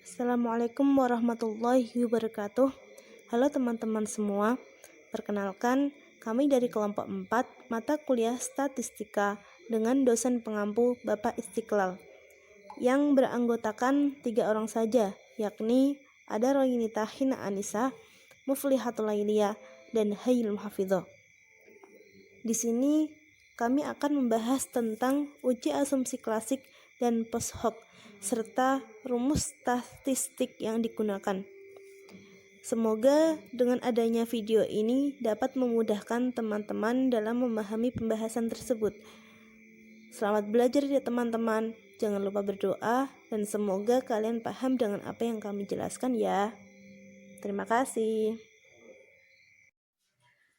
Assalamualaikum warahmatullahi wabarakatuh. Halo teman-teman semua. Perkenalkan, kami dari kelompok 4 mata kuliah statistika dengan dosen pengampu Bapak Istiqlal yang beranggotakan 3 orang saja, yakni ada Royinita Hina Anissa, Muflihatul Lailiyah, dan Hayyul Hafidho. Di sini kami akan membahas tentang uji asumsi klasik dan post hoc serta rumus statistik yang digunakan. Semoga dengan adanya video ini dapat memudahkan teman-teman dalam memahami pembahasan tersebut. Selamat belajar ya teman-teman. Jangan lupa berdoa dan semoga kalian paham dengan apa yang kami jelaskan ya. Terima kasih.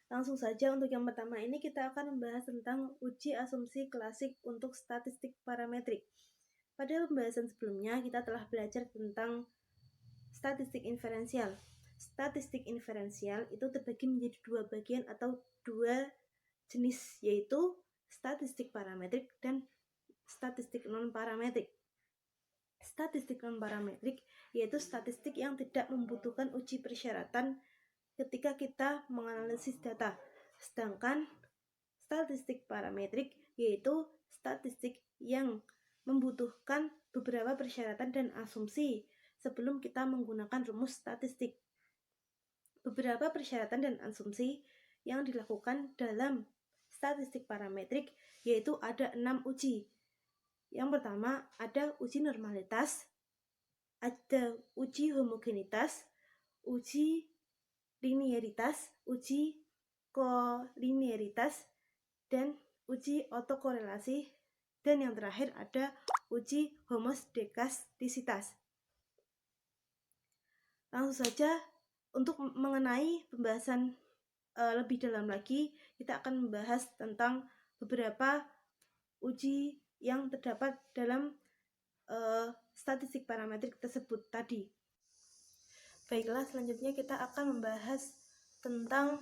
Langsung saja untuk yang pertama ini kita akan membahas tentang uji asumsi klasik untuk statistik parametrik. Pada pembahasan sebelumnya kita telah belajar tentang statistik inferensial. Statistik inferensial itu terbagi menjadi 2 bagian atau 2 jenis, yaitu statistik parametrik dan statistik non-parametrik. Statistik non-parametrik yaitu statistik yang tidak membutuhkan uji persyaratan ketika kita menganalisis data. Sedangkan statistik parametrik yaitu statistik yang membutuhkan beberapa persyaratan dan asumsi sebelum kita menggunakan rumus statistik. Beberapa persyaratan dan asumsi yang dilakukan dalam statistik parametrik yaitu ada 6 uji. Yang pertama ada uji normalitas, ada uji homogenitas, uji linearitas, uji kolinearitas, dan uji autokorelasi, dan yang terakhir ada uji homoskedastisitas. Langsung saja untuk mengenai pembahasan lebih dalam lagi, kita akan membahas tentang beberapa uji yang terdapat dalam statistik parametrik tersebut tadi. Baiklah, selanjutnya kita akan membahas tentang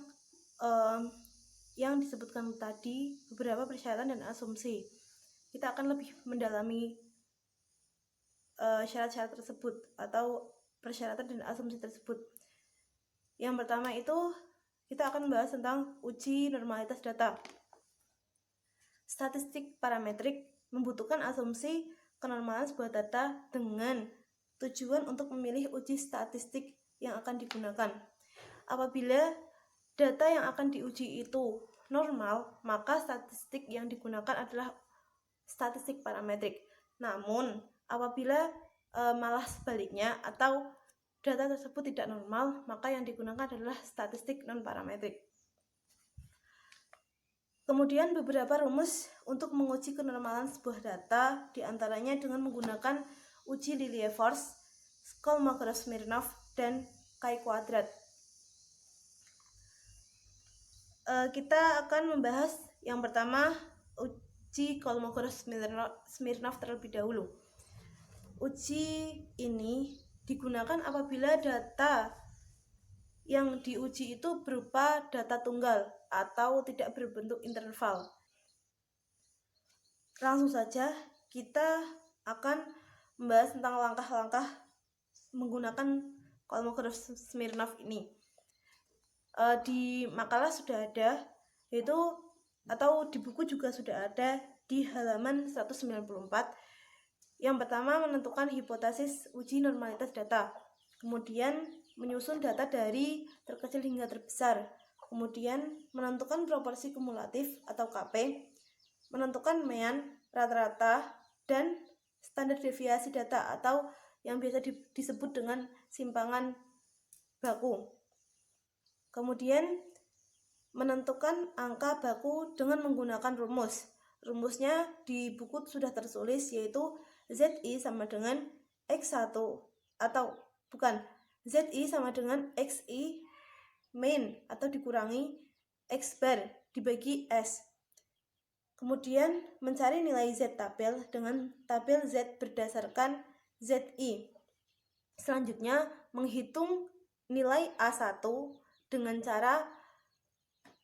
yang disebutkan tadi, beberapa persyaratan dan asumsi. Kita akan lebih mendalami syarat-syarat tersebut atau persyaratan dan asumsi tersebut. Yang pertama itu kita akan membahas tentang uji normalitas data. Statistik parametrik membutuhkan asumsi kenormalan sebuah data dengan tujuan untuk memilih uji statistik yang akan digunakan. Apabila data yang akan diuji itu normal, maka statistik yang digunakan adalah statistik parametrik. Namun, apabila malah sebaliknya atau data tersebut tidak normal, maka yang digunakan adalah statistik non-parametrik. Kemudian beberapa rumus untuk menguji kenormalan sebuah data, diantaranya dengan menggunakan uji Lilliefors, Kolmogorov-Smirnov, dan chi-kuadrat. Kita akan membahas yang pertama uji Kolmogorov-Smirnov terlebih dahulu. Uji ini digunakan apabila data yang diuji itu berupa data tunggal atau tidak berbentuk interval. Langsung saja kita akan membahas tentang langkah-langkah menggunakan Kolmogorov-Smirnov ini. Di makalah sudah ada, yaitu atau di buku juga sudah ada di halaman 194. Yang pertama, menentukan hipotesis uji normalitas data. Kemudian menyusun data dari terkecil hingga terbesar. Kemudian menentukan proporsi kumulatif atau KP, menentukan mean, rata-rata, dan standar deviasi data atau yang biasa disebut dengan simpangan baku. Kemudian menentukan angka baku dengan menggunakan rumus. Rumusnya di buku sudah tertulis, yaitu ZI sama dengan X1 atau bukan, ZI sama dengan XI min atau dikurangi X bar dibagi S. Kemudian mencari nilai Z tabel dengan tabel Z berdasarkan ZI. Selanjutnya menghitung nilai A1 dengan cara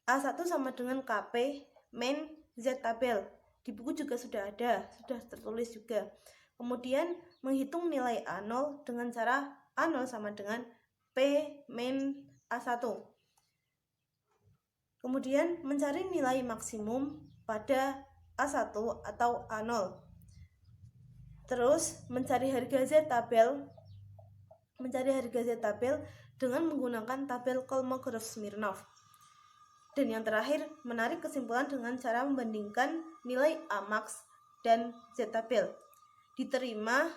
A1 sama dengan KP min Z tabel. Di buku juga sudah ada, sudah tertulis juga. Kemudian menghitung nilai A0 dengan cara A0 sama dengan P min A1. Kemudian mencari nilai maksimum pada A1 atau A0. Terus mencari harga Z tabel dengan menggunakan tabel Kolmogorov-Smirnov. Dan yang terakhir, menarik kesimpulan dengan cara membandingkan nilai A max dan Z tabel. Diterima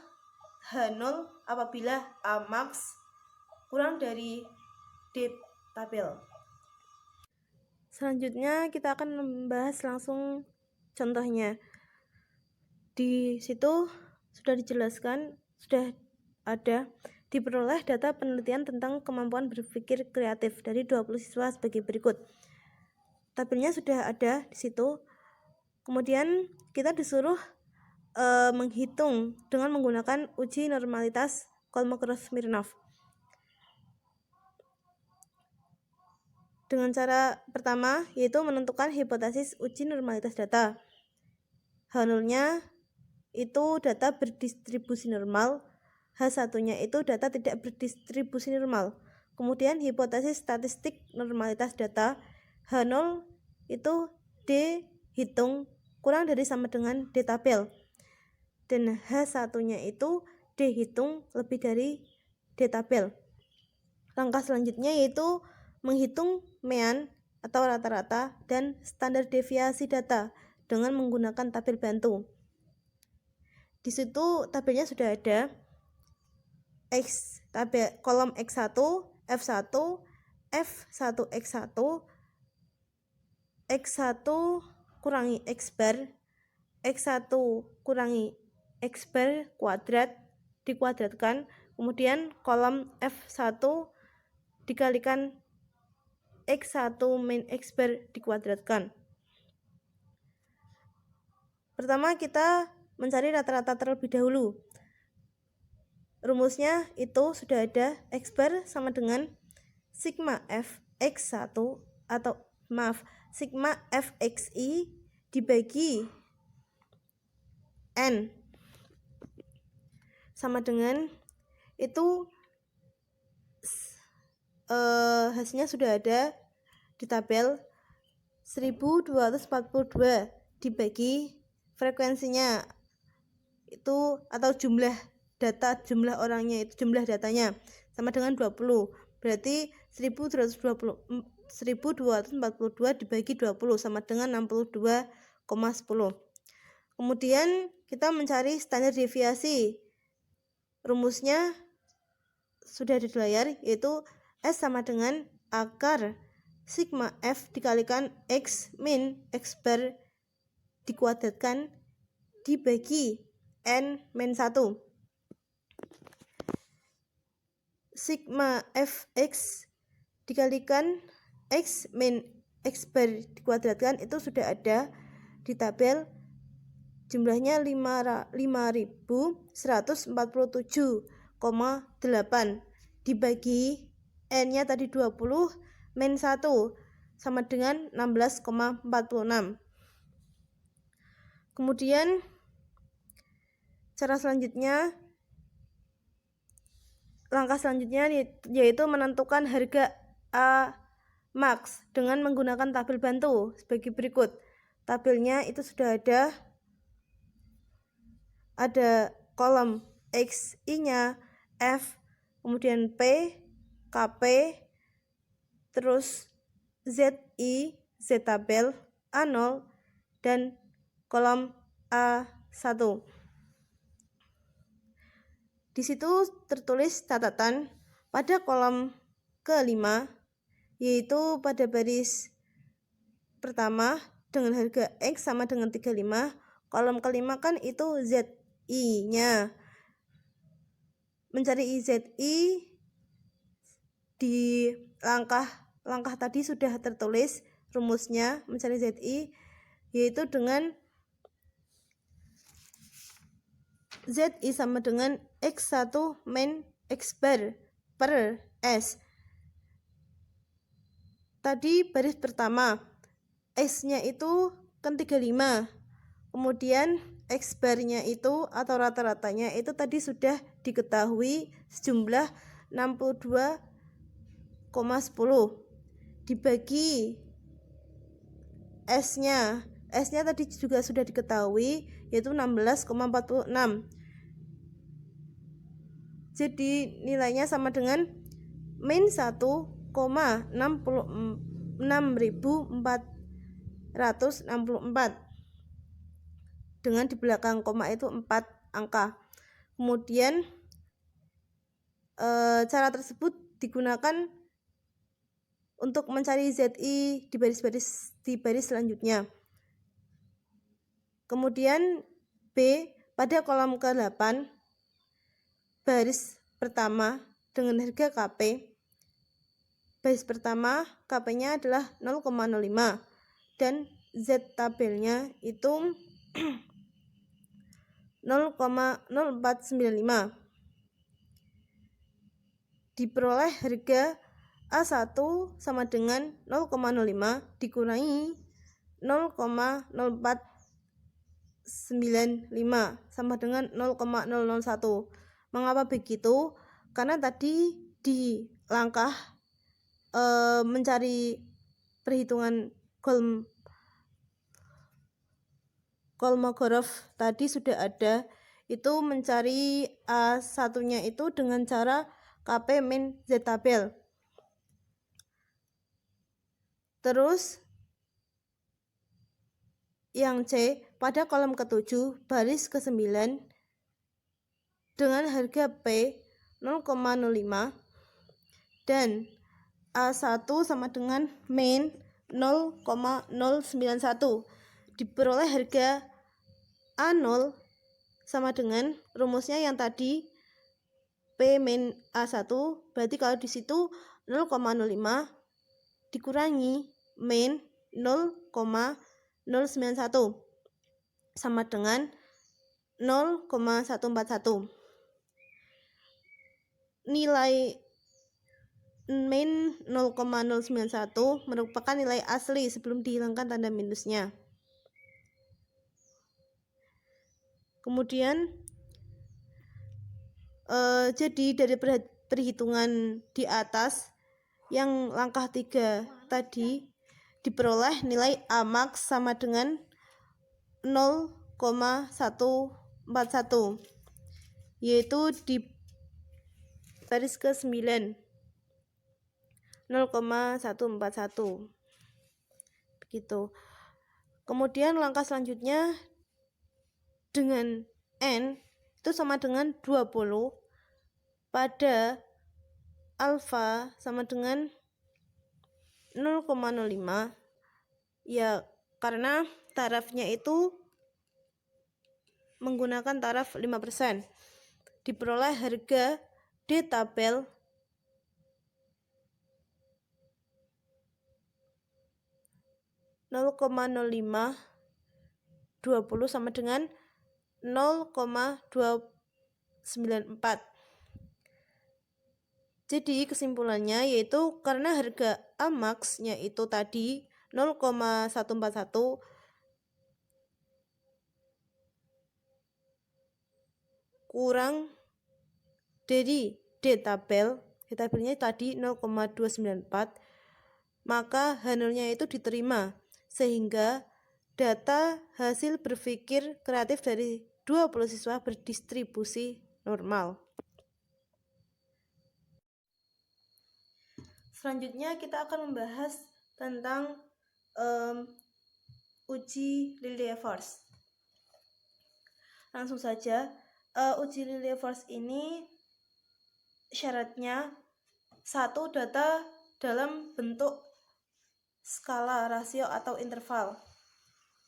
H0 apabila A max kurang dari D tabel. Selanjutnya kita akan membahas langsung contohnya. Di situ sudah dijelaskan, sudah ada diperoleh data penelitian tentang kemampuan berpikir kreatif dari 20 siswa sebagai berikut. Tabelnya sudah ada di situ. Kemudian kita disuruh menghitung dengan menggunakan uji normalitas Kolmogorov-Smirnov. Dengan cara pertama yaitu menentukan hipotesis uji normalitas data. H0-nya itu data berdistribusi normal, H1-nya itu data tidak berdistribusi normal. Kemudian hipotesis statistik normalitas data, H0 itu D hitung kurang dari sama dengan D tabel. Dan H1-nya itu D hitung lebih dari D tabel. Langkah selanjutnya yaitu menghitung mean atau rata-rata dan standar deviasi data dengan menggunakan tabel bantu. Di situ tabelnya sudah ada kolom X1, F1, F1X1, X1 kurangi X bar, X1 kurangi X bar kuadrat dikuadratkan, kemudian kolom F1 dikalikan X1 min X bar dikuadratkan. Pertama kita mencari rata-rata terlebih dahulu. Rumusnya itu sudah ada, X bar sama dengan sigma F X1 atau sigma F XI dibagi N sama dengan itu hasilnya sudah ada di tabel 1242 dibagi frekuensinya itu atau jumlah orangnya itu jumlah datanya sama dengan 20. Berarti 1242 dibagi 20 sama dengan 62,10. Kemudian kita mencari standar deviasi. Rumusnya sudah di layar, yaitu S sama dengan akar sigma F dikalikan X min X bar dikuadratkan dibagi N min 1. Sigma Fx dikalikan X min X bar dikuadratkan itu sudah ada di tabel, jumlahnya 5147,8 dibagi N-nya tadi 20 min 1 sama dengan 16,46. Kemudian langkah selanjutnya yaitu menentukan harga A max dengan menggunakan tabel bantu sebagai berikut. Tabelnya itu sudah ada kolom XI-nya, F, kemudian P, KP, terus ZI, Z tabel, A0, dan kolom A1. Di situ tertulis catatan pada kolom kelima, yaitu pada baris pertama dengan harga X sama dengan 35. Kolom kelima kan itu ZI-nya. Mencari ZI di langkah tadi sudah tertulis rumusnya mencari ZI, yaitu dengan ZI sama dengan X1 min X bar per S. Tadi baris pertama, S-nya itu kan 35. Kemudian X bar-nya itu atau rata-ratanya itu tadi sudah diketahui sejumlah 62,10 dibagi S-nya tadi juga sudah diketahui yaitu 16,46. Jadi nilainya sama dengan min 1,66.464 dengan di belakang koma itu 4 angka. Kemudian cara tersebut digunakan untuk mencari ZI di baris selanjutnya. Kemudian B pada kolom ke-8 baris pertama dengan harga KP. Baris pertama KP-nya adalah 0,05 dan Z tabelnya itu 0,0495. Diperoleh harga A1 sama dengan 0,05 dikurangi 0,0495 sama dengan 0,001. Mengapa begitu? Karena tadi di langkah mencari perhitungan Kolmogorov tadi sudah ada, itu mencari A1-nya itu dengan cara KP min Z tabel. Terus yang C pada kolom ke-7 baris ke-9 dengan harga P 0,05 dan A1 sama dengan min 0,091. Diperoleh harga A0 sama dengan rumusnya yang tadi P min A1, berarti kalau di situ 0,05 dikurangi min 0,091 sama dengan 0,141. Nilai min 0,091 merupakan nilai asli sebelum dihilangkan tanda minusnya. Kemudian jadi dari perhitungan di atas yang langkah 3 tadi diperoleh nilai A max sama dengan 0,141, yaitu di baris ke-9 0,141 begitu. Kemudian langkah selanjutnya dengan N itu sama dengan 20 pada alfa sama dengan 0,05, ya karena tarafnya itu menggunakan taraf 5%. Diperoleh harga D tabel 0,05 20 sama dengan 0,294. Jadi kesimpulannya yaitu karena harga A max-nya itu tadi 0,141 kurang dari D tabelnya tadi 0,294, maka H0-nya itu diterima, sehingga data hasil berpikir kreatif dari 20 siswa berdistribusi normal. Selanjutnya kita akan membahas tentang uji Lilliefors. Langsung saja, uji Lilliefors ini syaratnya 1. Data dalam bentuk skala, rasio, atau interval.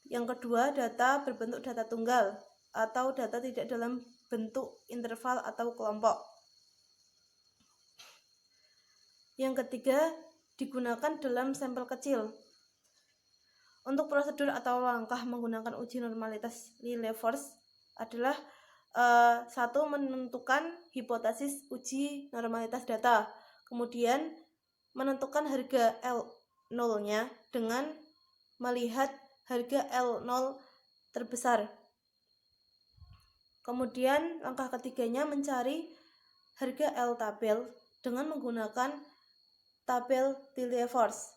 Yang kedua, data berbentuk data tunggal atau data tidak dalam bentuk interval atau kelompok. Yang ketiga, digunakan dalam sampel kecil. Untuk prosedur atau langkah menggunakan uji normalitas Lilliefors adalah 1. Menentukan hipotesis uji normalitas data. Kemudian menentukan harga L0-nya dengan melihat harga L0 terbesar. Kemudian langkah ketiganya mencari harga L tabel dengan menggunakan tabel Tilde-Force.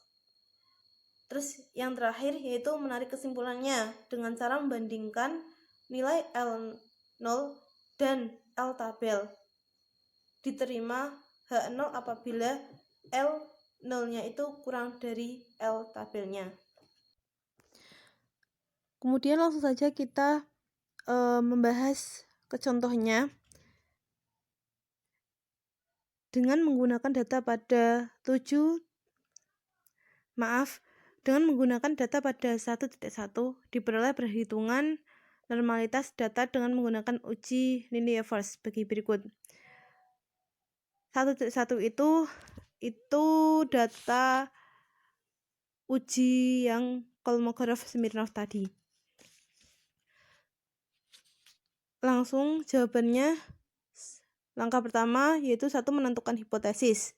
Terus yang terakhir yaitu menarik kesimpulannya dengan cara membandingkan nilai L0 dan L tabel. Diterima H0 apabila L0-nya itu kurang dari L tabelnya. Kemudian langsung saja kita membahas ke contohnya dengan menggunakan data pada dengan menggunakan data pada 1.1 diperoleh perhitungan normalitas data dengan menggunakan uji Linnaeus bagi berikut. 1.1 itu data uji yang Kolmogorov-Smirnov tadi. Langsung jawabannya, langkah pertama yaitu 1 menentukan hipotesis.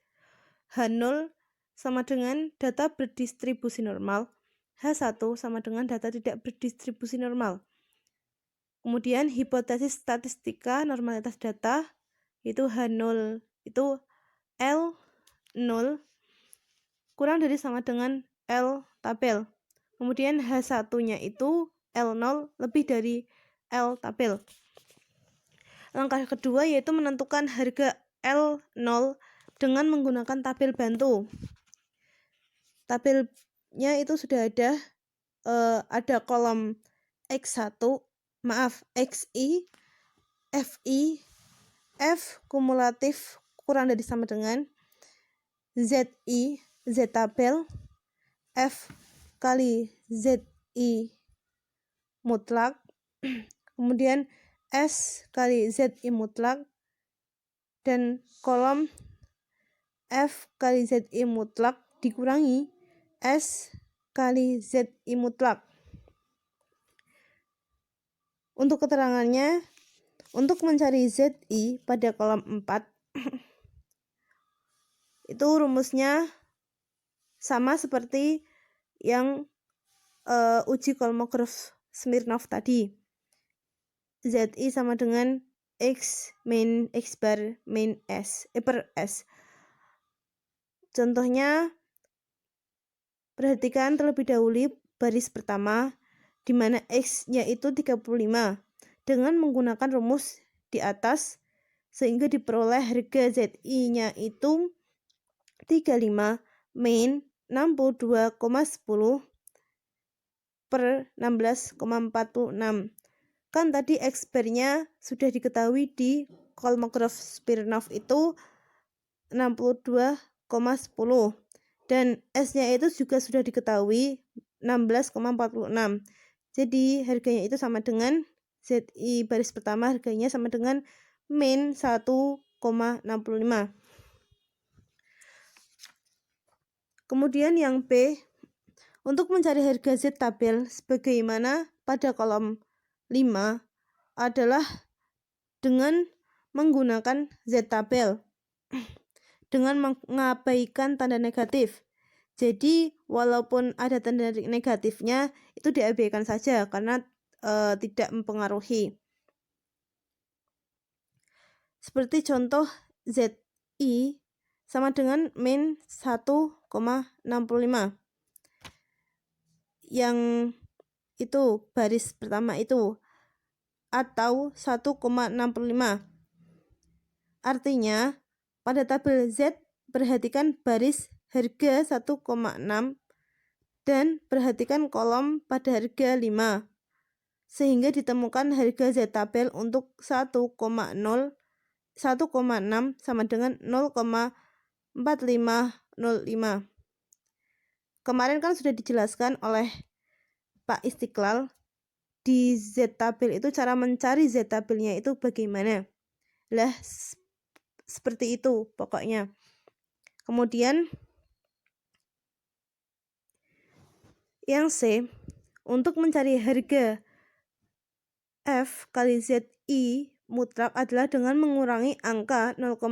H0 sama dengan data berdistribusi normal, H1 sama dengan data tidak berdistribusi normal. Kemudian hipotesis statistika normalitas data yaitu H0 itu L0 kurang dari sama dengan L tabel. Kemudian H1-nya itu L0 lebih dari L tabel. Langkah kedua yaitu menentukan harga L0 dengan menggunakan tabel bantu. Tabelnya itu sudah ada kolom Xi, Fi, F kumulatif kurang dari sama dengan Zi, Z tabel, F kali Zi mutlak, kemudian S kali Zi mutlak, dan kolom F kali Zi mutlak dikurangi S kali Zi mutlak. Untuk keterangannya, untuk mencari Zi pada kolom 4 itu rumusnya sama seperti yang uji Kolmogorov-Smirnov tadi. Zi sama dengan X min X bar min S per S. Contohnya, perhatikan terlebih dahulu baris pertama di mana X-nya itu 35 dengan menggunakan rumus di atas sehingga diperoleh harga ZI-nya itu 35 min 62,10 per 16,46. Kan tadi X bar-nya sudah diketahui di Kolmogorov-Smirnov itu 62,10 dan S-nya itu juga sudah diketahui 16,46. Jadi harganya itu sama dengan ZI baris pertama, harganya sama dengan min 1,65. Kemudian yang B, untuk mencari harga Z tabel sebagaimana pada kolom 5 adalah dengan menggunakan Z tabel dengan mengabaikan tanda negatif. Jadi walaupun ada tanda negatifnya itu diabaikan saja karena tidak mempengaruhi. Seperti contoh ZI sama dengan min 1,65 yang itu baris pertama itu atau 1,65. Artinya pada tabel Z perhatikan baris harga 1,6 dan perhatikan kolom pada harga 5 sehingga ditemukan harga Z tabel untuk 1,6 sama dengan 0,4505. Kemarin kan sudah dijelaskan oleh Pak Istiqlal di Z tabel itu cara mencari Z tabelnya itu bagaimana. Lah seperti itu pokoknya. Kemudian yang C, untuk mencari harga F kali ZI mutlak adalah dengan mengurangi angka 0,5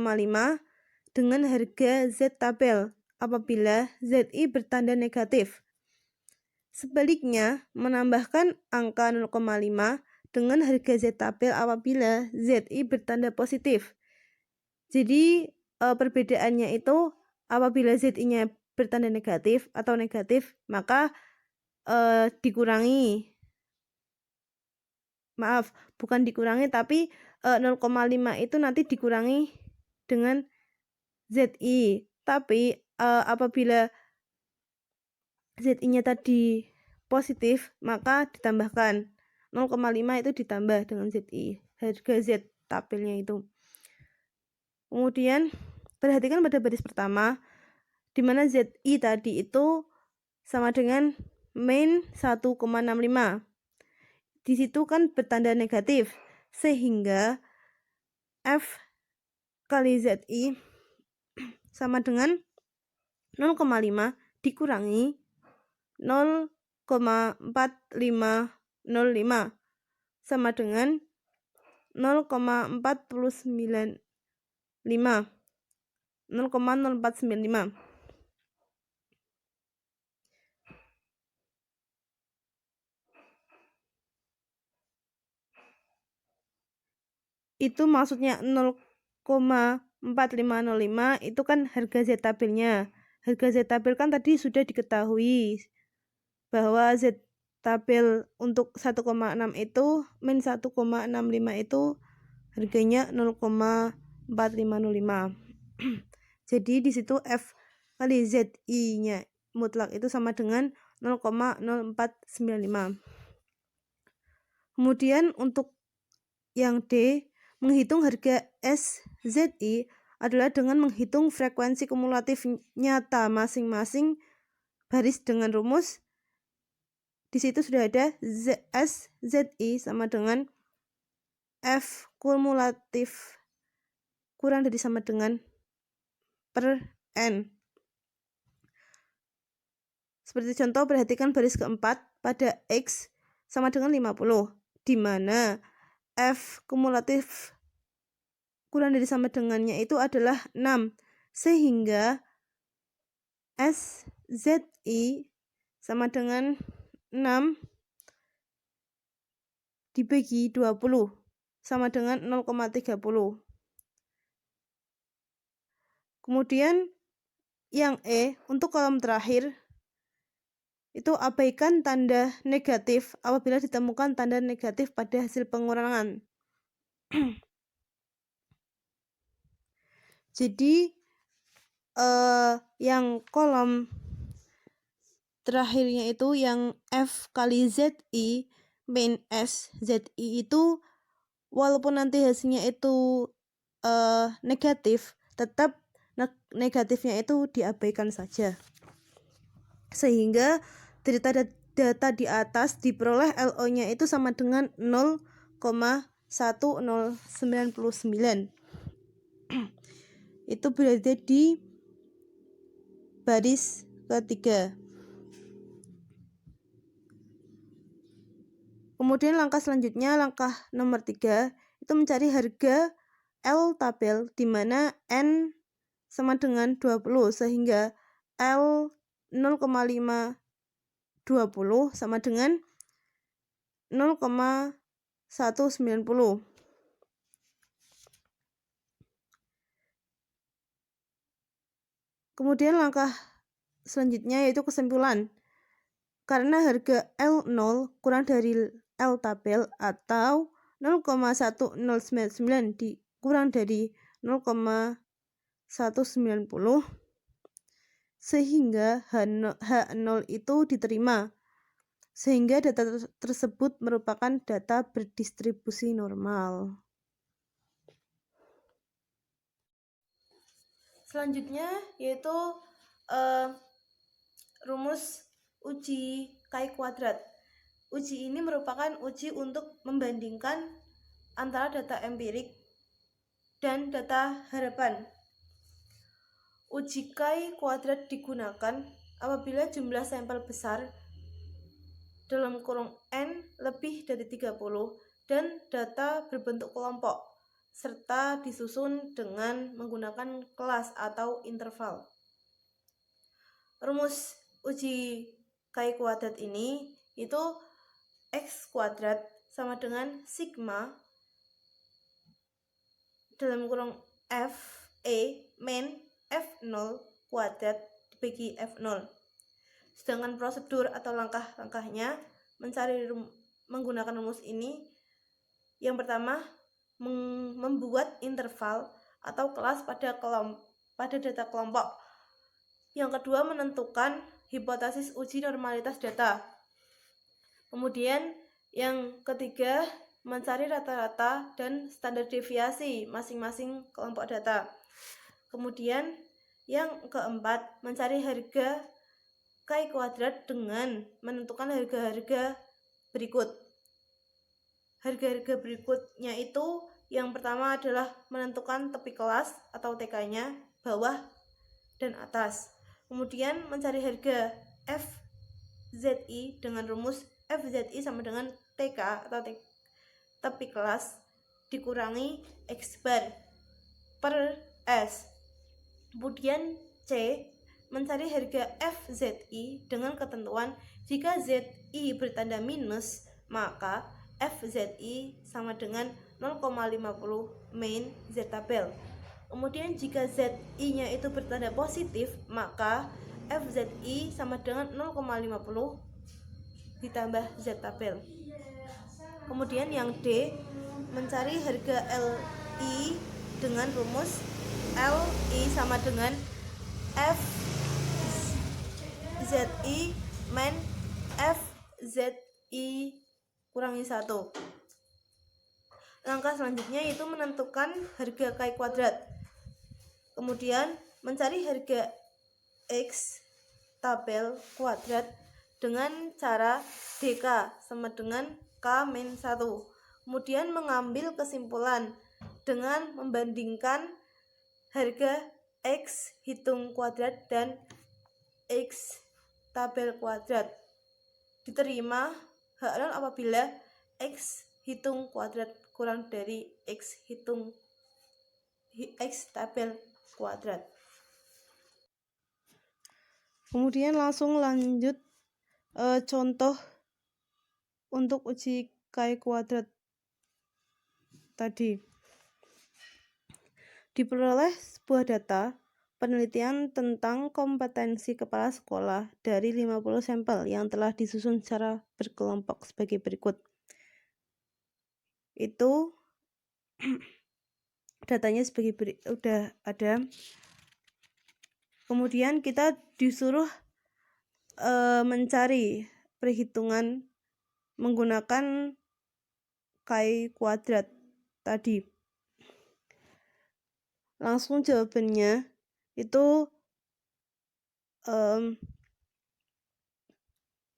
dengan harga Z tabel apabila ZI bertanda negatif. Sebaliknya, menambahkan angka 0,5 dengan harga Z tabel apabila ZI bertanda positif. Jadi perbedaannya itu apabila ZI-nya bertanda negatif atau negatif, maka dikurangi. Maaf, bukan dikurangi, tapi 0,5 itu nanti dikurangi dengan ZI. Tapi apabila ZI-nya tadi positif, maka ditambahkan 0,5 itu ditambah dengan ZI, harga Z tabelnya itu. Kemudian perhatikan pada baris pertama, di mana ZI tadi itu sama dengan min 1,65. Di situ kan bertanda negatif, sehingga F kali ZI sama dengan 0,5 dikurangi 0,4505 sama dengan 0,0495. Itu maksudnya 0,4505 itu kan harga Z tabelnya. Harga Z tabel kan tadi sudah diketahui bahwa Z tabel untuk 1,6 itu min 1,65 itu harganya 0,4505. Jadi di situ F kali ZI-nya mutlak itu sama dengan 0,0495. Kemudian untuk yang D, menghitung harga SZI adalah dengan menghitung frekuensi kumulatif nyata masing-masing baris dengan rumus. Di situ sudah ada SZI sama dengan F kumulatif kurang dari sama dengan per N. Seperti contoh, perhatikan baris keempat pada X sama dengan 50, di mana F kumulatif kurang dari sama dengannya itu adalah 6, sehingga SZI sama dengan 6 dibagi 20 sama dengan 0,30. Kemudian yang E, untuk kolom terakhir itu abaikan tanda negatif apabila ditemukan tanda negatif pada hasil pengurangan. Jadi yang kolom terakhirnya itu yang F kali ZI min SZI itu walaupun nanti hasilnya itu negatif, tetap negatifnya itu diabaikan saja, sehingga data di atas diperoleh LO-nya itu sama dengan 0,1099. Itu berada di baris ketiga. Kemudian langkah selanjutnya, langkah nomor 3, itu mencari harga L tabel di mana N sama dengan 20, sehingga L 0,520 sama dengan 0,190. Kemudian langkah selanjutnya yaitu kesimpulan. Karena harga L0 kurang dari L tabel atau 0,1099 dikurang dari 0,190, sehingga H0 itu diterima, sehingga data tersebut merupakan data berdistribusi normal. Selanjutnya yaitu rumus uji Chi kuadrat. Uji ini merupakan uji untuk membandingkan antara data empirik dan data harapan. Uji Chi kuadrat digunakan apabila jumlah sampel besar dalam kurung N lebih dari 30 dan data berbentuk kelompok serta disusun dengan menggunakan kelas atau interval. Rumus uji Chi kuadrat ini itu X kuadrat sama dengan sigma dalam kurung F E min F0 kuadrat dibagi F0. Sedangkan prosedur atau langkah-langkahnya menggunakan rumus ini, yang pertama membuat interval atau kelas pada data kelompok. Yang kedua menentukan hipotesis uji normalitas data. Kemudian yang ketiga mencari rata-rata dan standar deviasi masing-masing kelompok data. Kemudian yang keempat mencari harga Chi kuadrat dengan menentukan harga-harga berikut. Harga-harga berikutnya itu yang pertama adalah menentukan tepi kelas atau TK-nya, bawah dan atas. Kemudian mencari harga FZI dengan rumus FZI sama dengan TK atau tepi kelas dikurangi X bar per S. Kemudian C, mencari harga FZI dengan ketentuan jika ZI bertanda minus, maka FZI sama dengan 0,50 main Z tabel. Kemudian jika ZI-nya itu bertanda positif, maka FZI sama dengan 0,50 ditambah Z tabel. Kemudian yang D, mencari harga LI dengan rumus LI sama dengan FZI min FZI kurangi 1. Langkah selanjutnya yaitu menentukan harga Chi kuadrat. Kemudian mencari harga X tabel kuadrat dengan cara DK sama dengan K-1. Kemudian mengambil kesimpulan dengan membandingkan harga X hitung kuadrat dan X tabel kuadrat. Diterima H0 apabila X hitung kuadrat kurang dari X tabel kuadrat. Kemudian langsung lanjut contoh untuk uji Chi kuadrat tadi. Diperoleh sebuah data penelitian tentang kompetensi kepala sekolah dari 50 sampel yang telah disusun secara berkelompok sebagai berikut. Itu datanya sebagai udah ada. Kemudian kita disuruh mencari perhitungan menggunakan Chi kuadrat tadi. Langsung jawabannya itu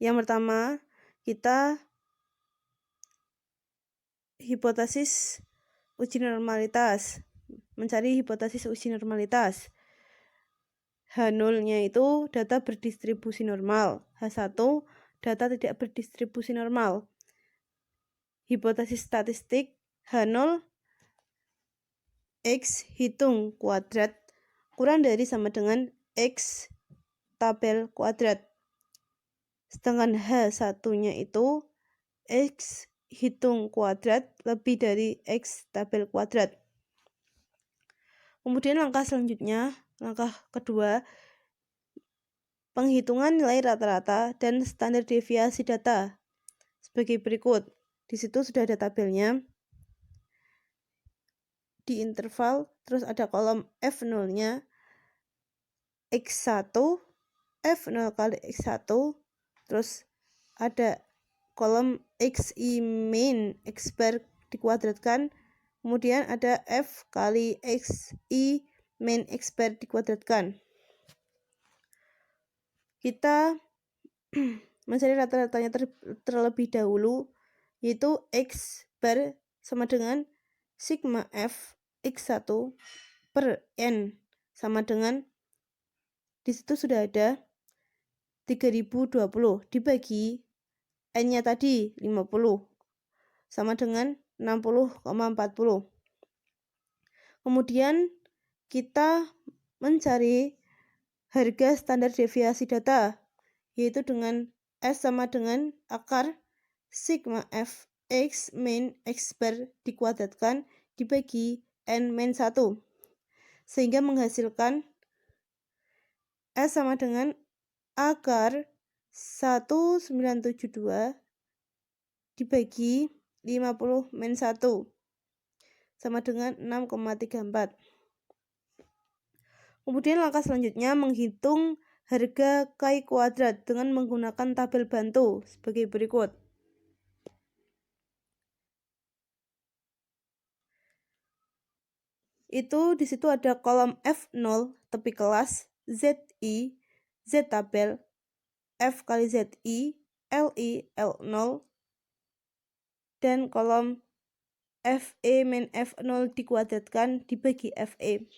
yang pertama kita hipotesis uji normalitas, mencari hipotesis uji normalitas. H0-nya itu data berdistribusi normal, H1 data tidak berdistribusi normal. Hipotesis statistik H0 X hitung kuadrat kurang dari sama dengan X tabel kuadrat. Sedangkan H1-nya itu X hitung kuadrat lebih dari X tabel kuadrat. Kemudian langkah selanjutnya, langkah kedua, penghitungan nilai rata-rata dan standar deviasi data sebagai berikut. Di situ sudah ada tabelnya. Di interval, terus ada kolom F0-nya X1, F0 kali X1, terus ada kolom XI min X bar dikuadratkan, kemudian ada F kali XI min X bar dikuadratkan. Kita mencari rata-ratanya terlebih dahulu, yaitu X bar sama dengan sigma F X1 per N sama dengan, di situ sudah ada 3020 dibagi N-nya tadi 50 sama dengan 60,40. Kemudian kita mencari harga standar deviasi data, yaitu dengan S sama dengan akar sigma F X min X bar dikuadratkan dibagi N min 1, sehingga menghasilkan S sama dengan akar 1972 dibagi 50 min 1 sama dengan 6,34. Kemudian langkah selanjutnya menghitung harga K kuadrat dengan menggunakan tabel bantu sebagai berikut. Itu di situ ada kolom F0 tepi kelas, ZI, Z tabel, F kali ZI, LI, L0, dan kolom FE min F0 dikuadratkan dibagi FE.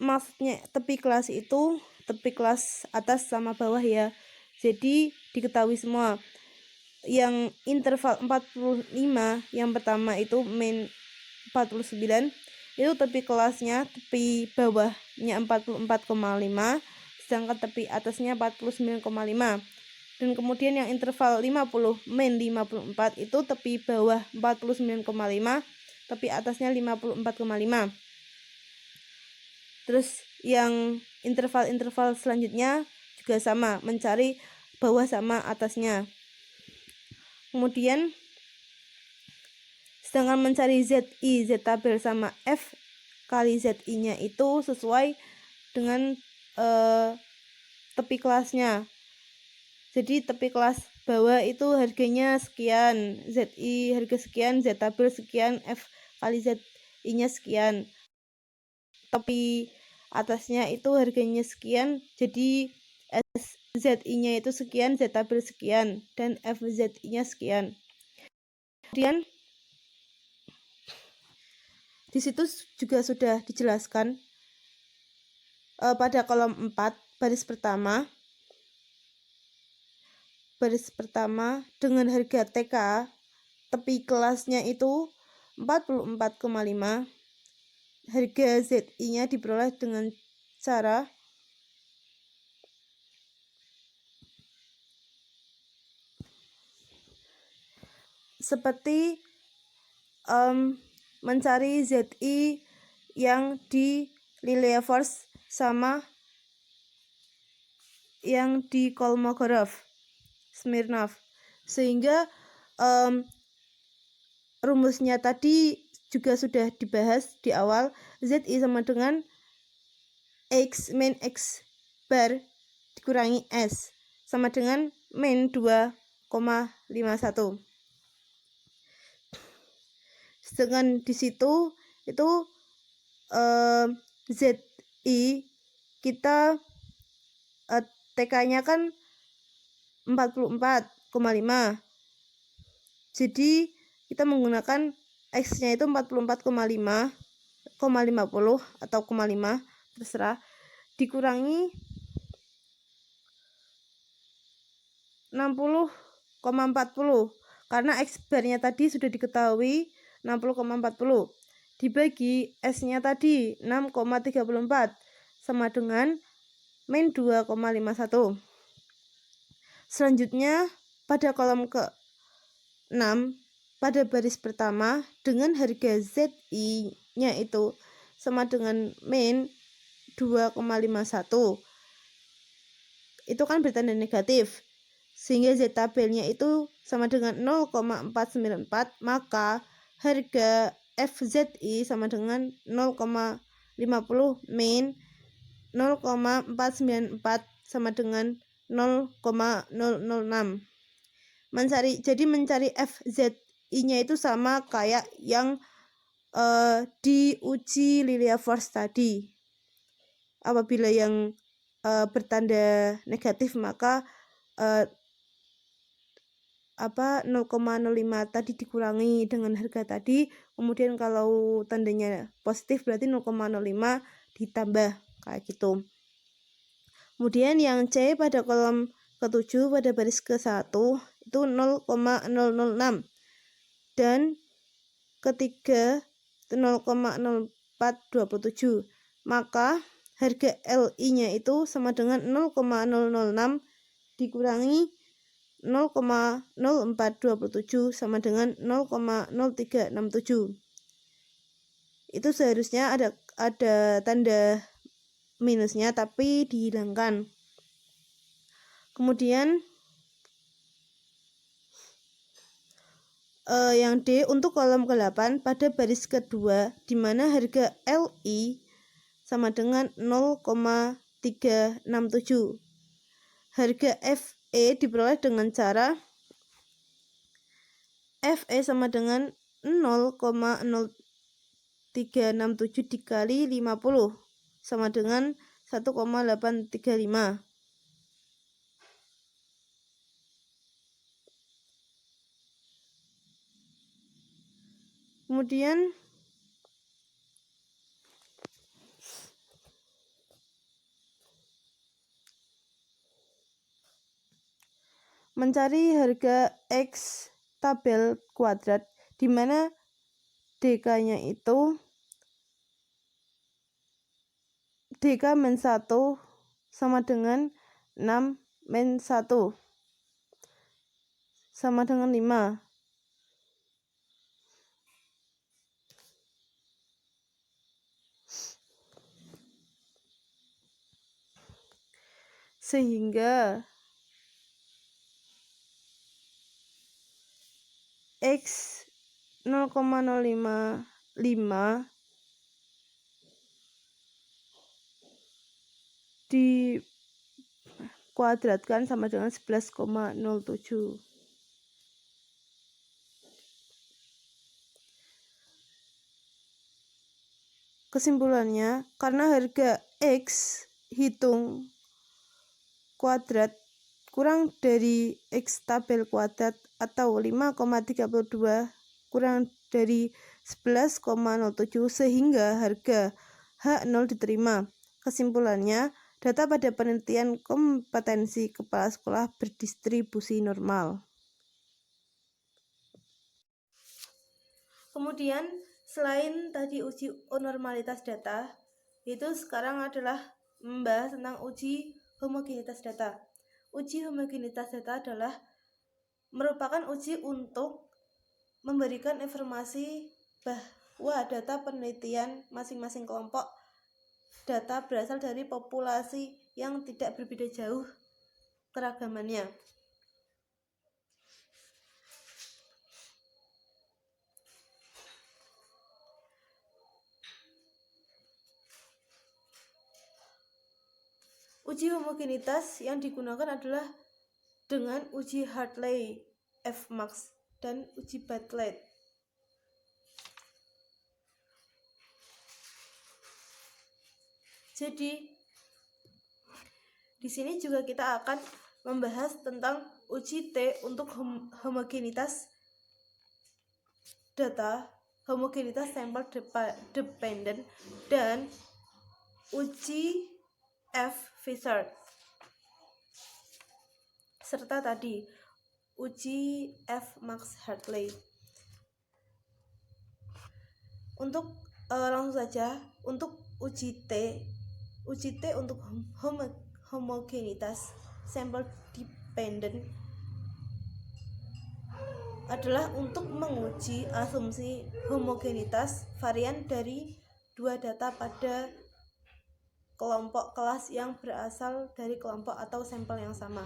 Maksudnya tepi kelas itu tepi kelas atas sama bawah ya. Jadi diketahui semua. Yang interval 45 yang pertama itu min 49 itu tepi kelasnya, tepi bawahnya 44,5, sedangkan tepi atasnya 49,5. Dan kemudian yang interval 50 min 54 itu tepi bawah 49,5, tepi atasnya 54,5. Terus yang interval selanjutnya juga sama, mencari bawah sama atasnya. Kemudian sedangkan mencari ZI, Z tabel sama F kali ZI nya itu sesuai dengan tepi kelasnya. Jadi tepi kelas bawah itu harganya sekian, ZI harga sekian, Z tabel sekian, F kali ZI nya sekian. Tepi atasnya itu harganya sekian, jadi ZI nya itu sekian, Z tabel sekian, dan FZI nya sekian. Kemudian di situ juga sudah dijelaskan pada kolom 4 baris pertama dengan harga TK tepi kelasnya itu 44,5. Harga ZI-nya diperoleh dengan cara seperti mencari ZI yang di Lilliefors sama yang di Kolmogorov, Smirnov, sehingga rumusnya tadi juga sudah dibahas di awal. ZI sama dengan X min X bar dikurangi S sama dengan min 2,51. Sedangkan di situ itu ZI kita TK-nya kan 44,5. Jadi kita menggunakan X-nya itu 44,5, 50 atau 0,5 terserah, dikurangi 60,40 karena X bar-nya tadi sudah diketahui 60,40 dibagi S-nya tadi 6,34 sama dengan min 2,51. Selanjutnya pada kolom ke-6 pada baris pertama dengan harga ZI-nya itu sama dengan min 2,51. Itu kan bertanda negatif, sehingga Z tabelnya itu sama dengan 0,494, maka harga FZI sama dengan 0,50 min 0,494 sama dengan 0,006. Mencari FZI-nya itu sama kayak yang diuji Lilliefors tadi. Apabila yang bertanda negatif maka 0,05 tadi dikurangi dengan harga tadi, kemudian kalau tandanya positif berarti 0,05 ditambah kayak gitu. Kemudian yang C pada kolom ke-7 pada baris ke-1 itu 0,006 dan ketiga 0,0427, maka harga LI nya itu sama dengan 0,006 dikurangi 0,0427 sama dengan 0,0367. Itu seharusnya ada tanda minusnya tapi dihilangkan. Kemudian yang D untuk kolom ke-8 pada baris kedua di mana harga LI sama dengan 0,367. Harga FE diperoleh dengan cara FE sama dengan 0,0367 dikali 50 sama dengan 1,835. Kemudian mencari harga X tabel kuadrat di mana DK-nya itu DK-1 sama dengan 6-1 sama dengan 5. Sehingga X 0,055 dikuadratkan sama dengan 11,07. Kesimpulannya, karena harga X hitung kuadrat kurang dari X tabel kuadrat atau 5,32 kurang dari 11,07 sehingga harga H0 diterima. Kesimpulannya, data pada penelitian kompetensi kepala sekolah berdistribusi normal. Kemudian, selain tadi uji normalitas data, itu sekarang adalah membahas tentang uji homogenitas data. Uji homogenitas data adalah merupakan uji untuk memberikan informasi bahwa data penelitian masing-masing kelompok data berasal dari populasi yang tidak berbeda jauh keragamannya. Uji homogenitas yang digunakan adalah dengan uji Hartley, Fmax, dan uji Bartlett. Jadi, di sini juga kita akan membahas tentang uji T untuk homogenitas data, homogenitas sampel dependent, dan uji F Fisher, serta tadi uji Fmax Hartley. Untuk langsung saja untuk uji T untuk homogenitas sampel dependent adalah untuk menguji asumsi homogenitas varian dari dua data pada kelompok kelas yang berasal dari kelompok atau sampel yang sama.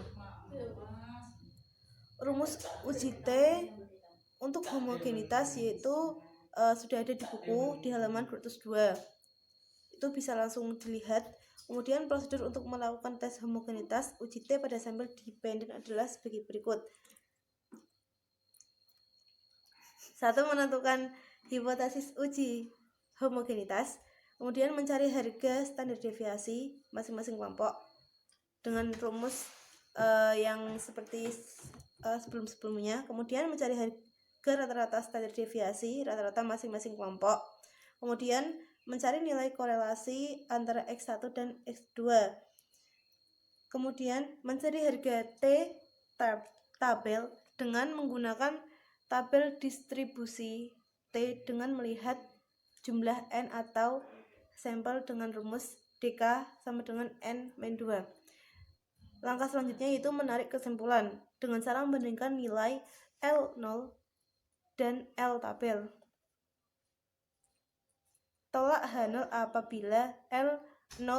Rumus uji T untuk homogenitas yaitu sudah ada di buku di halaman 202. Itu bisa langsung dilihat. Kemudian prosedur untuk melakukan tes homogenitas uji T pada sampel dependent adalah sebagai berikut. 1. Menentukan hipotesis uji homogenitas. Kemudian mencari harga standar deviasi masing-masing kelompok dengan rumus yang seperti sebelum-sebelumnya. Kemudian mencari harga rata-rata standar deviasi rata-rata masing-masing kelompok. Kemudian mencari nilai korelasi antara X1 dan X2. Kemudian mencari harga T tabel dengan menggunakan tabel distribusi T dengan melihat jumlah N atau sampel dengan rumus DK sama dengan N-2. Langkah selanjutnya yaitu menarik kesimpulan dengan cara membandingkan nilai L0 dan L tabel. Tolak H0 apabila L0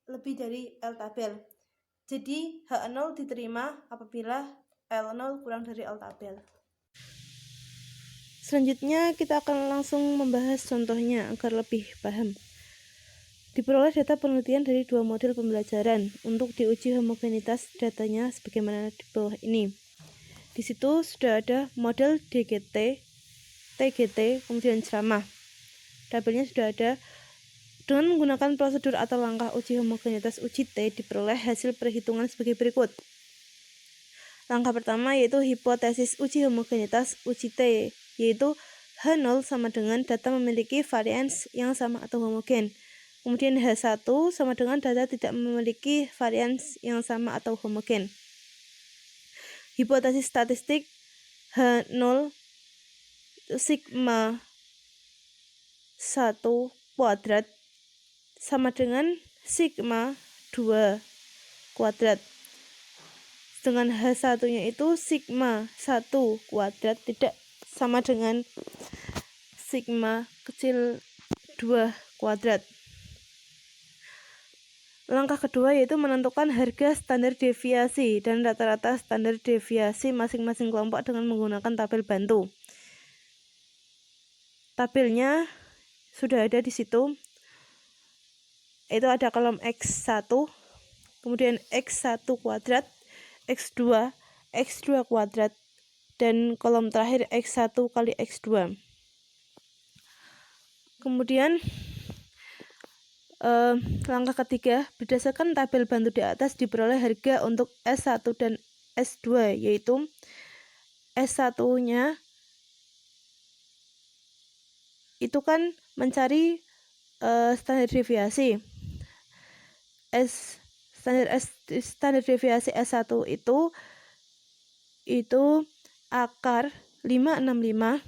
lebih dari L tabel. Jadi H0 diterima apabila L0 kurang dari L tabel. Selanjutnya kita akan langsung membahas contohnya agar lebih paham. Diperoleh data penelitian dari 2 model pembelajaran untuk diuji homogenitas datanya sebagaimana di bawah ini. Di situ sudah ada model DGT, TGT, kemudian ceramah. Tabelnya sudah ada. Dengan menggunakan prosedur atau langkah uji homogenitas uji T, diperoleh hasil perhitungan sebagai berikut. Langkah pertama yaitu hipotesis uji homogenitas uji T, yaitu H0 sama dengan data memiliki varians yang sama atau homogen. Kemudian H1 sama dengan data tidak memiliki varians yang sama atau homogen. Hipotesis statistik H0 sigma 1 kuadrat sama dengan sigma 2 kuadrat. Dengan H1-nya itu sigma 1 kuadrat tidak sama dengan sigma kecil 2 kuadrat. Langkah kedua yaitu menentukan harga standar deviasi dan rata-rata standar deviasi masing-masing kelompok dengan menggunakan tabel bantu. Tabelnya sudah ada di situ. Itu ada kolom X1, kemudian X1 kuadrat, X2, X2 kuadrat, dan kolom terakhir X1 kali X2. Kemudian langkah ketiga, berdasarkan tabel bantu di atas diperoleh harga untuk S1 dan S2, yaitu S1-nya itu kan mencari standar deviasi. Standar deviasi S1 itu akar 565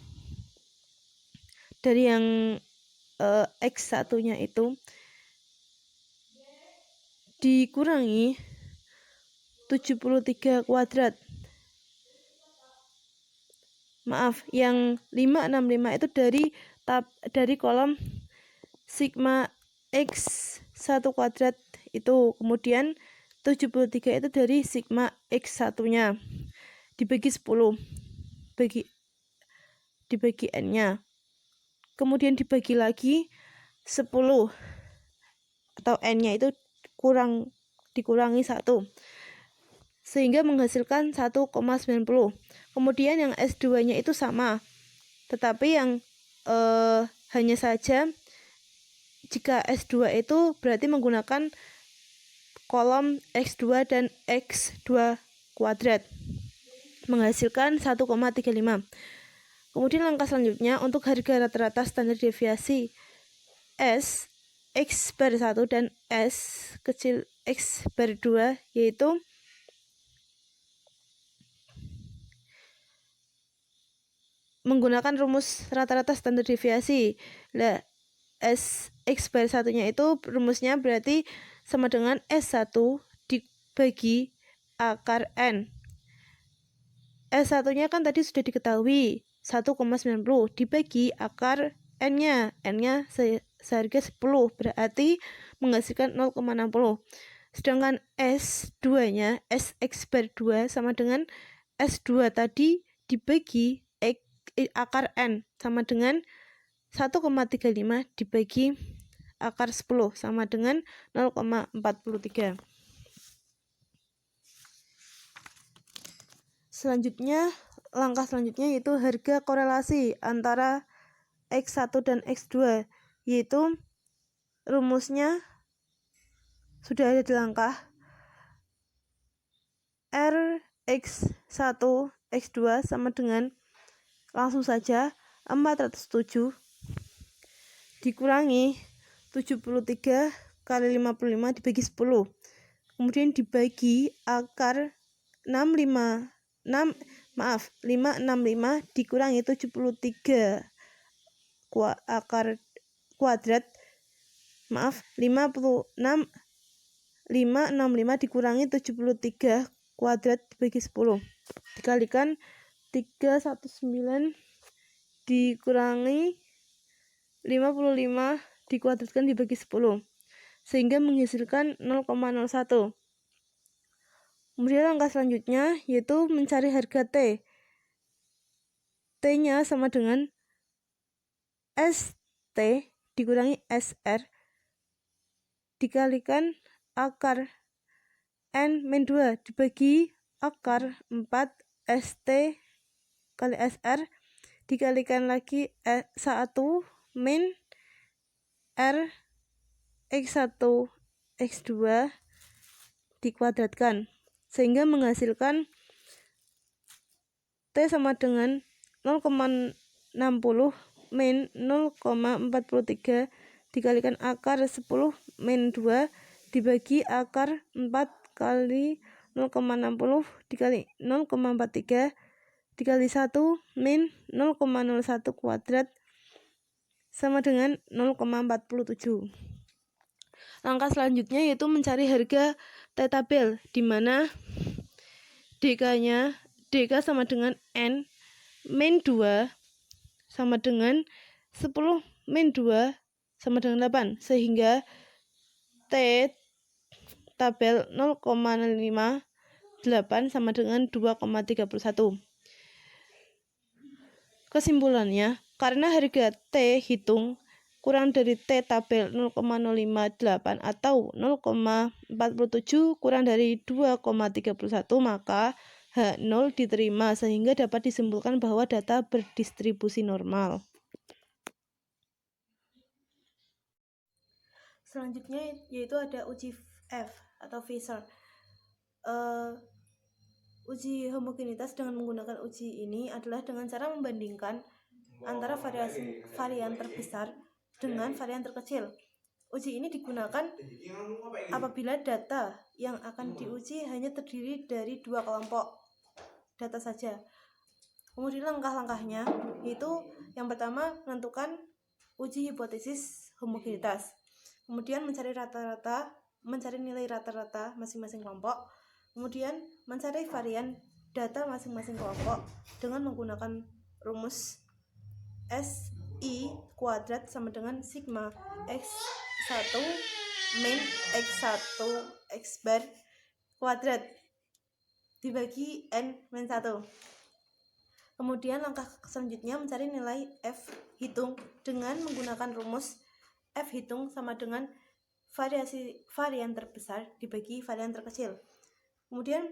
dari yang X1-nya itu dikurangi 73 kuadrat. Maaf, yang 565 itu dari kolom sigma X1 kuadrat itu, kemudian 73 itu dari sigma X1-nya dibagi 10 dibagi N-nya, kemudian dibagi lagi 10 atau N-nya itu dikurangi 1 sehingga menghasilkan 1,90. Kemudian yang S2-nya itu sama, tetapi yang hanya saja jika S2 itu berarti menggunakan kolom X2 dan X2 kuadrat menghasilkan 1,35. Kemudian langkah selanjutnya untuk harga rata-rata standar deviasi S X bar 1 dan S kecil X bar 2 yaitu menggunakan rumus rata-rata standar deviasi. Nah, S X bar 1-nya itu rumusnya berarti sama dengan S1 dibagi akar N. S1-nya kan tadi sudah diketahui 1,90 dibagi akar N-nya. N-nya seharga 10 berarti menghasilkan 0,60. Sedangkan S2-nya SX bar 2 sama dengan S2 tadi dibagi akar N sama dengan 1,35 dibagi akar 10 sama dengan 0,43. Selanjutnya, langkah selanjutnya yaitu harga korelasi antara X1 dan X2, yaitu rumusnya sudah ada di langkah Rx1 X2 sama dengan, langsung saja, 407 dikurangi 73 kali 55 dibagi 10, kemudian dibagi akar 565 dikurangi 73 akar kuadrat 56 565 dikurangi 73 kuadrat dibagi 10 dikalikan 319 dikurangi 55 dikuadratkan dibagi 10 sehingga menghasilkan 0,01. Kemudian langkah selanjutnya yaitu mencari harga T. T-nya sama dengan ST dikurangi SR dikalikan akar N-2 dibagi akar 4 ST kali SR dikalikan lagi 1 min R X1 X2 dikuadratkan sehingga menghasilkan T sama dengan 0,60 min 0,43 dikalikan akar 10 min 2 dibagi akar 4 kali 0,60 dikali 0,43 dikali 1 min 0,01 kuadrat sama dengan 0,47. Langkah selanjutnya yaitu mencari harga T tabel, di mana DK sama dengan N min 2 sama dengan 10 min 2 sama dengan 8, sehingga T tabel 0,58 sama dengan 2,31. Kesimpulannya, karena harga T hitung kurang dari T tabel 0,058 atau 0,47 kurang dari 2,31, maka H0 diterima sehingga dapat disimpulkan bahwa data berdistribusi normal. Selanjutnya yaitu ada uji F atau Fisher. Uji homogenitas dengan menggunakan uji ini adalah dengan cara membandingkan antara varian terbesar dengan varian terkecil. Uji ini digunakan apabila data yang akan diuji hanya terdiri dari 2 kelompok data saja. Kemudian langkah-langkahnya yaitu yang pertama menentukan uji hipotesis homogenitas. Kemudian mencari nilai rata-rata masing-masing kelompok. Kemudian mencari varian data masing-masing kelompok dengan menggunakan rumus SI kuadrat sama dengan sigma X1 min X1 X bar kuadrat dibagi N-1. Kemudian langkah selanjutnya mencari nilai F hitung dengan menggunakan rumus F hitung sama dengan varian terbesar dibagi varian terkecil. Kemudian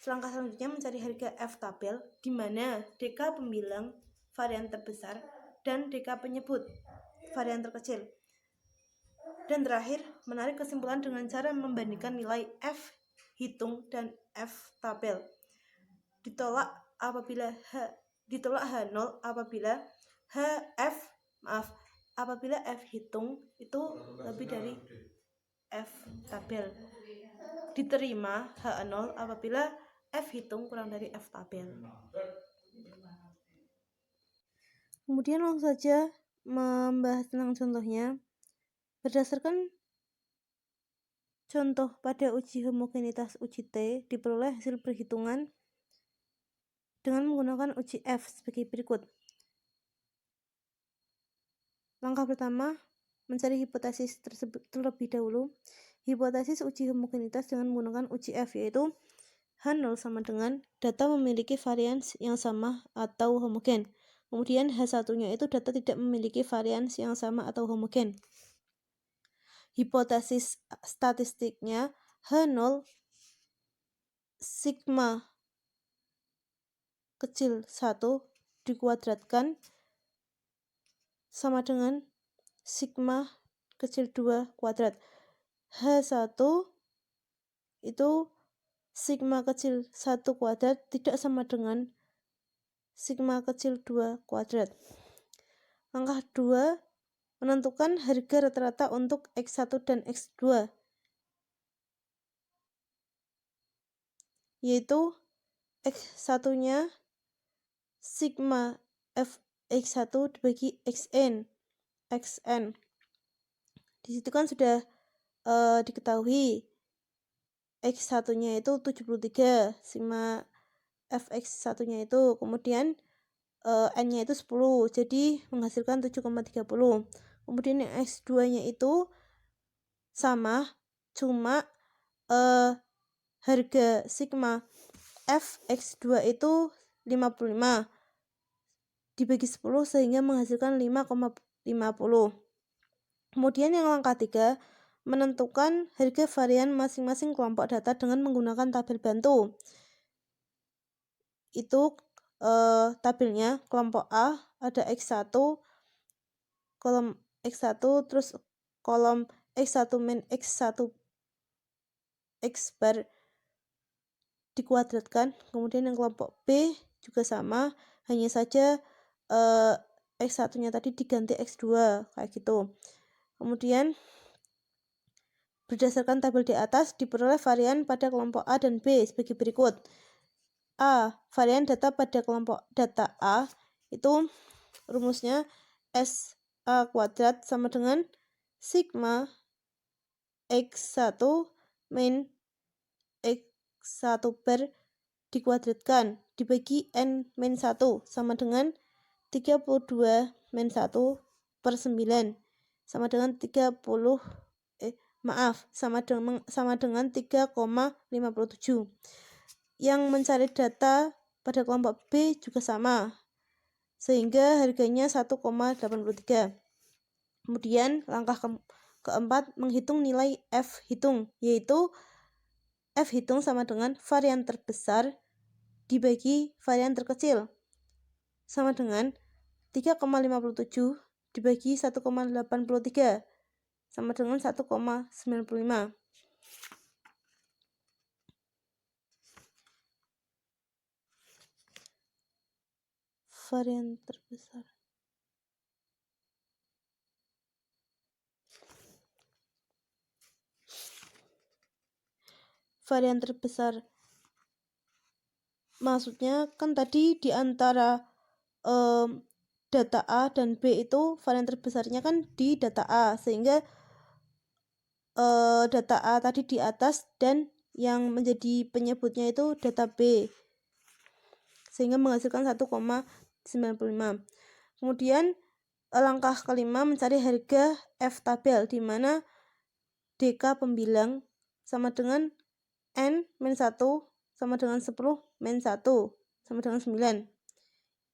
langkah selanjutnya mencari harga F tabel, di mana DK pembilang varian terbesar dan DK penyebut varian terkecil. Dan terakhir, menarik kesimpulan dengan cara membandingkan nilai F hitung dan F tabel. Ditolak H0 apabila F hitung itu lebih dari F tabel. Diterima H0 apabila F hitung kurang dari F tabel. Kemudian langsung saja membahas tentang contohnya. Berdasarkan contoh pada uji homogenitas uji T, diperoleh hasil perhitungan dengan menggunakan uji F sebagai berikut. Langkah pertama, mencari hipotesis tersebut terlebih dahulu. Hipotesis uji homogenitas dengan menggunakan uji F yaitu H0 sama dengan data memiliki varians yang sama atau homogen. Kemudian H1-nya itu data tidak memiliki varians yang sama atau homogen. Hipotesis statistiknya H0 sigma kecil 1 dikuadratkan sama dengan sigma kecil 2 kuadrat. H1 itu sigma kecil 1 kuadrat tidak sama dengan sigma kecil 2 kuadrat. Langkah 2, menentukan harga rata-rata untuk X1 dan X2, yaitu X1-nya sigma Fx1 dibagi Xn. Di situ kan sudah diketahui X1-nya itu 73, sigma Fx1-nya itu, kemudian N-nya itu 10, jadi menghasilkan 7,30. Kemudian yang X2-nya itu sama, cuma harga sigma Fx2 itu 55 dibagi 10 sehingga menghasilkan 5,50. Kemudian yang langkah 3, menentukan harga varian masing-masing kelompok data dengan menggunakan tabel bantu. Itu tabelnya kelompok A ada X1, kolom X1, terus kolom X1 min X1 X bar dikuadratkan. Kemudian yang kelompok B juga sama, hanya saja X1-nya tadi diganti X2 kayak gitu. Kemudian berdasarkan tabel di atas diperoleh varian pada kelompok A dan B sebagai berikut. A. Varian data pada kelompok data A itu rumusnya SA kuadrat sama dengan sigma X1 min X1 bar dikuadratkan dibagi N min 1 sama dengan 32 min 1 per 9 sama dengan 3,57. Yang mencari data pada kelompok B juga sama, sehingga harganya 1,83. Kemudian langkah keempat, menghitung nilai F hitung, yaitu F hitung sama dengan varian terbesar dibagi varian terkecil, sama dengan 3,57 dibagi 1,83 sama dengan 1,95. Varian terbesar. Varian terbesar maksudnya kan tadi di antara data A dan B itu varian terbesarnya kan di data A, sehingga data A tadi di atas dan yang menjadi penyebutnya itu data B, sehingga menghasilkan 1,95. Kemudian langkah kelima, mencari harga F tabel, di mana DK pembilang sama dengan N min 1 sama dengan 10 min 1 sama dengan 9.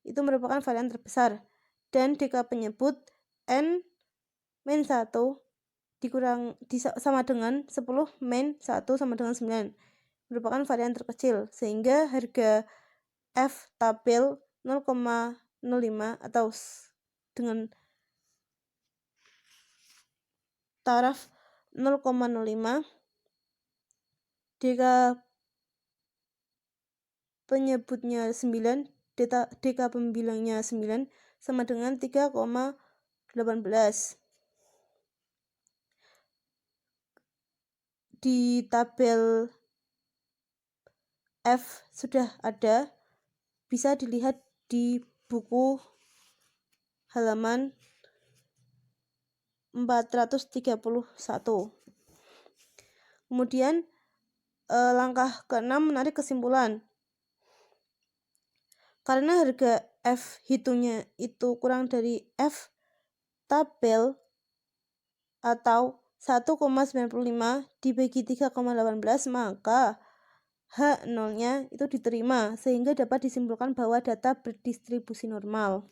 Itu merupakan varian terbesar. Dan DK penyebut N min 1 sama dengan 10 min 1 sama dengan 9 merupakan varian terkecil, sehingga harga F tabel 0,05 atau dengan taraf 0,05, DK penyebutnya 9, DK pembilangnya 9 sama dengan 3,18. Di tabel F sudah ada, bisa dilihat di buku halaman 431. Kemudian langkah ke-6, menarik kesimpulan. Karena harga F hitungnya itu kurang dari F tabel atau 1,95 dibagi 3,18, maka H0-nya itu diterima, sehingga dapat disimpulkan bahwa data berdistribusi normal.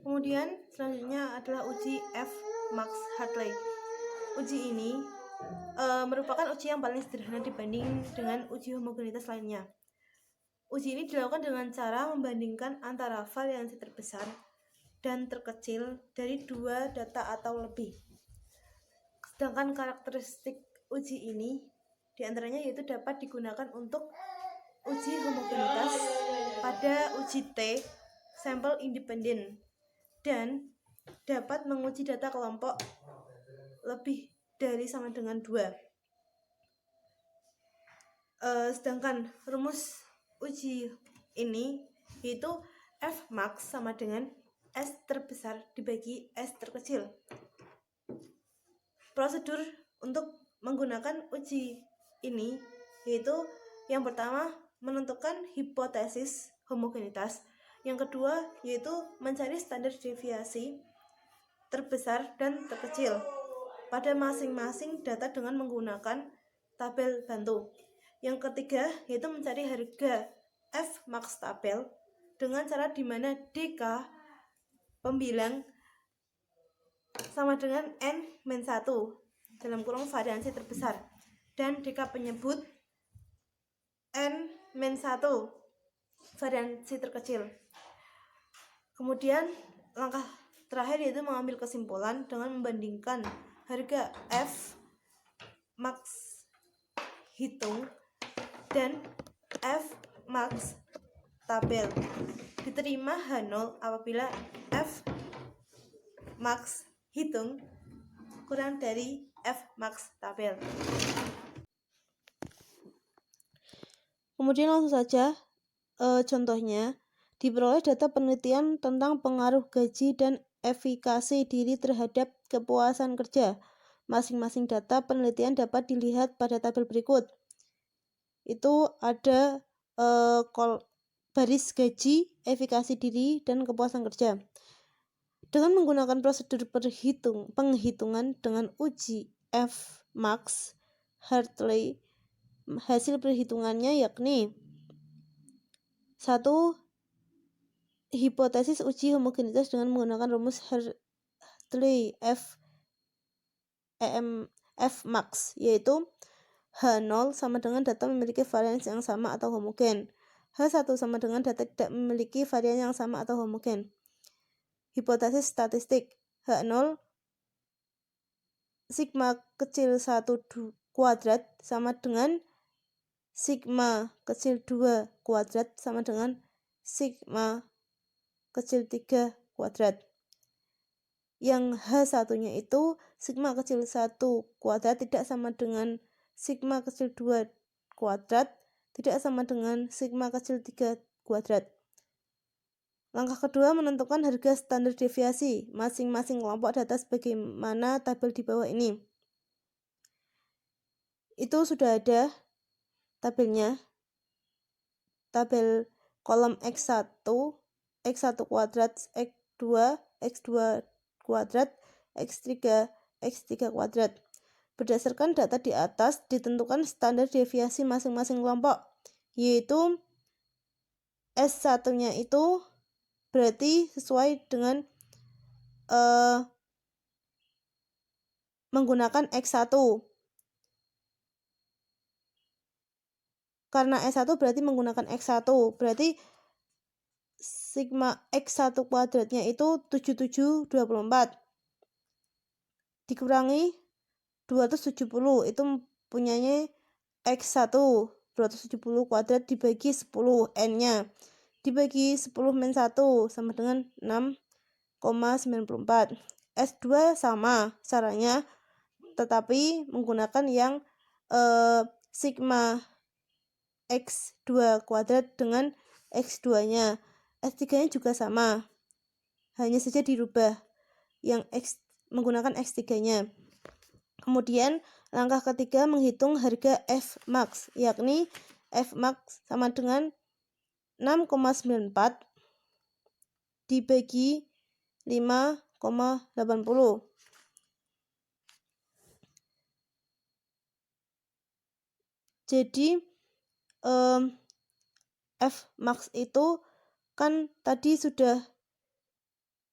Kemudian selanjutnya adalah uji F Max Hartley. Uji ini merupakan uji yang paling sederhana dibanding dengan uji homogenitas lainnya. Uji ini dilakukan dengan cara membandingkan antara variansi terbesar dan terkecil dari dua data atau lebih. Sedangkan karakteristik uji ini diantaranya yaitu dapat digunakan untuk uji homogenitas pada uji T, sampel independen, dan dapat menguji data kelompok lebih dari sama dengan 2. Sedangkan rumus uji ini yaitu F max sama dengan S terbesar dibagi S terkecil. Prosedur untuk menggunakan uji ini, yaitu yang pertama menentukan hipotesis homogenitas, yang kedua yaitu mencari standar deviasi terbesar dan terkecil pada masing-masing data dengan menggunakan tabel bantu. Yang ketiga yaitu mencari harga Fmax tabel dengan cara di mana DK pembilang sama dengan N-1 dalam kurung variansi terbesar dan DK penyebut N-1 variansi terkecil. Kemudian langkah terakhir yaitu mengambil kesimpulan dengan membandingkan harga F max hitung dan F max tabel. Diterima H0 apabila F max hitung kurang dari F max tabel. Kemudian langsung saja contohnya, diperoleh data penelitian tentang pengaruh gaji dan efikasi diri terhadap kepuasan kerja. Masing-masing data penelitian dapat dilihat pada tabel berikut. Itu ada baris gaji, efikasi diri, dan kepuasan kerja. Dengan menggunakan prosedur penghitungan dengan uji Fmax Hartley, hasil perhitungannya yakni 1. Hipotesis uji homogenitas dengan menggunakan rumus Hartley Fmax, yaitu H0 sama dengan data memiliki varian yang sama atau homogen. H1 sama dengan data tidak memiliki varian yang sama atau homogen. Hipotesis statistik H0 sigma kecil 1 kuadrat sama dengan sigma kecil 2 kuadrat sama dengan sigma kecil 3 kuadrat. Yang H1-nya itu sigma kecil 1 kuadrat tidak sama dengan sigma kecil 2 kuadrat, tidak sama dengan sigma kecil 3 kuadrat. Langkah kedua menentukan harga standar deviasi masing-masing kelompok data sebagaimana tabel di bawah ini. Itu sudah ada tabelnya. Tabel kolom X1 kuadrat, X2 kuadrat, X3 kuadrat. Berdasarkan data di atas ditentukan standar deviasi masing-masing kelompok, yaitu S1-nya itu berarti sesuai dengan menggunakan X1. Karena S1 berarti menggunakan X1, berarti sigma X1 kuadratnya itu 7724 dikurangi 270, itu punyanya X1 270 kuadrat dibagi 10, N-nya dibagi 10 min 1 sama dengan 6,94. S2 sama caranya, tetapi menggunakan yang sigma X2 kuadrat dengan X2-nya. S3-nya juga sama, hanya saja dirubah yang menggunakan X3-nya. Kemudian langkah ketiga menghitung harga Fmax, yakni Fmax sama dengan 6,94 dibagi 5,80. Jadi Fmax itu kan tadi sudah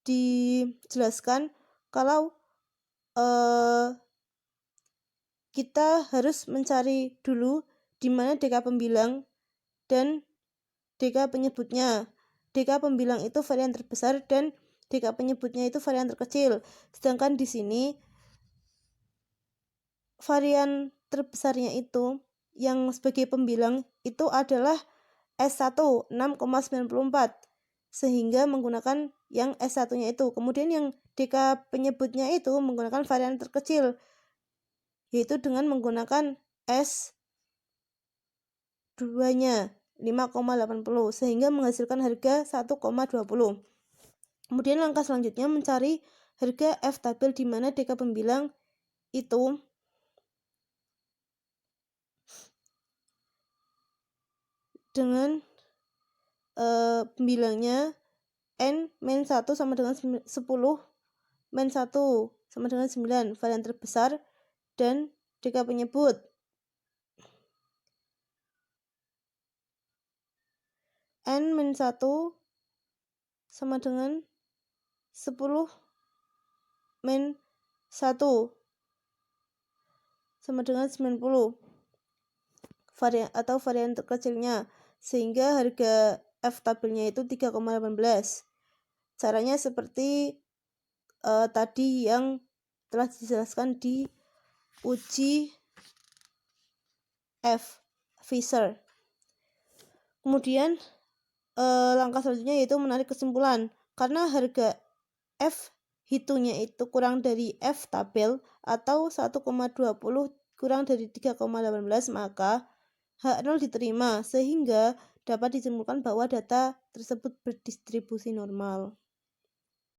dijelaskan kalau kita harus mencari dulu di mana DK pembilang dan DK penyebutnya. DK pembilang itu varian terbesar dan DK penyebutnya itu varian terkecil. Sedangkan di sini varian terbesarnya itu yang sebagai pembilang itu adalah S1 6,94, sehingga menggunakan yang S1-nya itu. Kemudian yang DK penyebutnya itu menggunakan varian terkecil, yaitu dengan menggunakan S2-nya 5,80, sehingga menghasilkan harga 1,20. Kemudian langkah selanjutnya mencari harga F tabel di mana DK pembilang itu dengan bilangnya n-1 sama dengan 10, -1 sama dengan 9, varian terbesar, dan DK penyebut. N-1 sama dengan 10 -1 sama dengan 90, varian terkecilnya, sehingga harga F tabelnya itu 3,18. Caranya seperti tadi yang telah dijelaskan di uji F Fisher. Kemudian langkah selanjutnya yaitu menarik kesimpulan. Karena harga F hitungnya itu kurang dari F tabel atau 1,20 kurang dari 3,18, maka H0 diterima, sehingga dapat disimpulkan bahwa data tersebut berdistribusi normal.